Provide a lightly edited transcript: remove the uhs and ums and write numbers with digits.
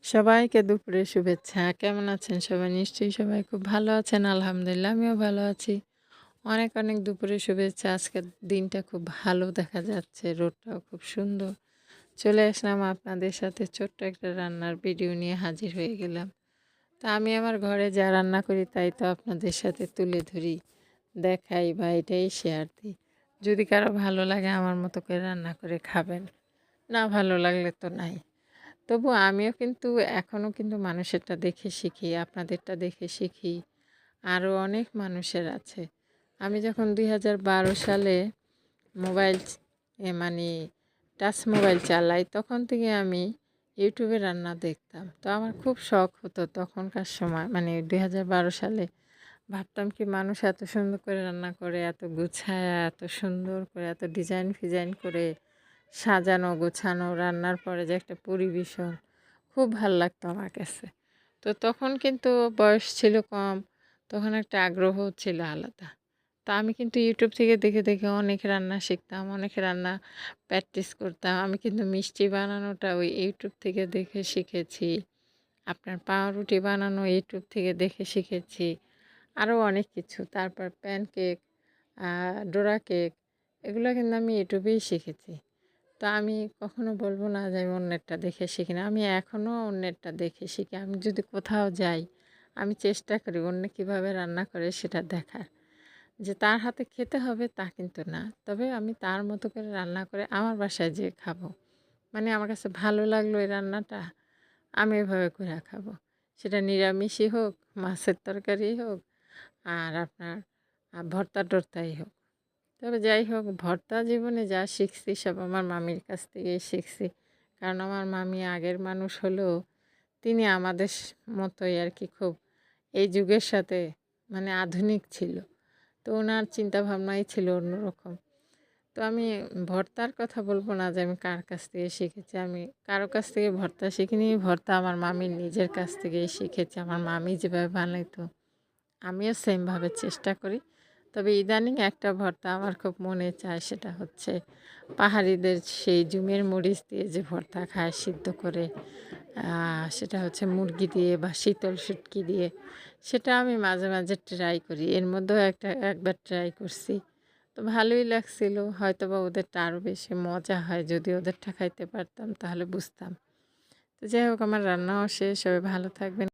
সবাইকে দুপুরের শুভেচ্ছা। কেমন আছেন সবাই? নিশ্চয়ই সবাই খুব ভালো আছেন। আলহামদুলিল্লাহ আমিও ভালো আছি। অনেক, অনেক দুপুরের শুভেচ্ছা। আজকের দিনটা খুব ভালো দেখা যাচ্ছে। রোদটাও খুব সুন্দর। চলে আসলাম আপনাদের সাথে ছোট্ট একটা রান্নার ভিডিও নিয়ে হাজির হয়ে গেলাম। তা আমি আমার ঘরে যা রান্না করি তাই তো আপনাদের সাথে তুলে ধরি, দেখাই বা এটাই শেয়ার দিই। যদি কারো ভালো লাগে আমার মতো করে রান্না করে খাবেন। না ভালো লাগলে তো নাই। তবু আমিও কিন্তু এখনও কিন্তু মানুষেরটা দেখে শিখি, আপনাদেরটা দেখে শিখি। আরও অনেক মানুষের আছে। আমি যখন ২০১২ সালে মোবাইল মানে টাচ মোবাইল চালাই, তখন থেকে আমি ইউটিউবে রান্না দেখতাম। তো আমার খুব শখ হতো তখনকার সময়, মানে ২০১২ সালে ভাবতাম কি মানুষ এত সুন্দর করে রান্না করে, এত গুছায়া, এত সুন্দর করে, এত ডিজাইন ফিজাইন করে সাজানো গোছানো রান্নার পরে যে একটা পরিবেশন, খুব ভাল লাগতো আমার কাছে। তো তখন কিন্তু বয়স ছিল কম, তখন একটা আগ্রহ ছিল আলাদা। তো আমি কিন্তু ইউটিউব থেকে দেখে দেখে অনেক রান্না শিখতাম, অনেক রান্না প্র্যাকটিস করতাম। আমি কিন্তু মিষ্টি বানানোটা ওই ইউটিউব থেকে দেখে শিখেছি। আপনার পাউরুটি বানানো ইউটিউব থেকে দেখে শিখেছি। আরও অনেক কিছু। তারপর প্যানকেক, ডোরা কেক, এগুলো কিন্তু আমি ইউটিউবেই শিখেছি। তো আমি কখনো বলব না যে আমি অন্যেরটা দেখে শিখি না। আমি এখনও অন্যেরটা দেখে শিখি। আমি যদি কোথাও যাই, আমি চেষ্টা করি অন্য কীভাবে রান্না করে সেটা দেখার। যে তার হাতে খেতে হবে তা কিন্তু না। তবে আমি তার মতো করে রান্না করে আমার বাসায় যেয়ে খাবো। মানে আমার কাছে ভালো লাগলো এই রান্নাটা, আমি এভাবে করে খাবো। সেটা নিরামিষই হোক, মাছের তরকারি হোক, আর আপনার ভর্তা-টর্তাই হোক। তবে যাই হোক, ভর্তা জীবনে যা শিখছি সব আমার মামির কাছ থেকেই শিখছি। কারণ আমার মামি আগের মানুষ হলেও তিনি আমাদের মতোই আর কি, খুব এই যুগের সাথে মানে আধুনিক ছিল। তো ওনার চিন্তাভাবনাই ছিল অন্যরকম। তো আমি ভর্তার কথা বলবো না যে আমি কার কাছ থেকে শিখেছি। আমি কারো কাছ থেকে ভর্তা শিখিনি। ভর্তা আমার মামির নিজের কাছ থেকেই শিখেছি। আমার মামি যেভাবে বানাইতো আমিও সেমভাবে চেষ্টা করি। তবে ইদানিং একটা ভর্তা আমার খুব মনে চায়, সেটা হচ্ছে পাহাড়িদের সেই জুমের মরিচ দিয়ে যে ভর্তা খায় সিদ্ধ করে, সেটা হচ্ছে মুরগি দিয়ে বা শীতল শুটকি দিয়ে। সেটা আমি মাঝে মাঝে ট্রাই করি। এর মধ্যেও একবার ট্রাই করছি। তো ভালোই লাগছিল। হয়তোবা ওদেরটা আরও বেশি মজা হয়। যদি ওদেরটা খাইতে পারতাম তাহলে বুঝতাম। তো যাই হোক, আমার রান্নাও শেষ। সবাই ভালো থাকবেন।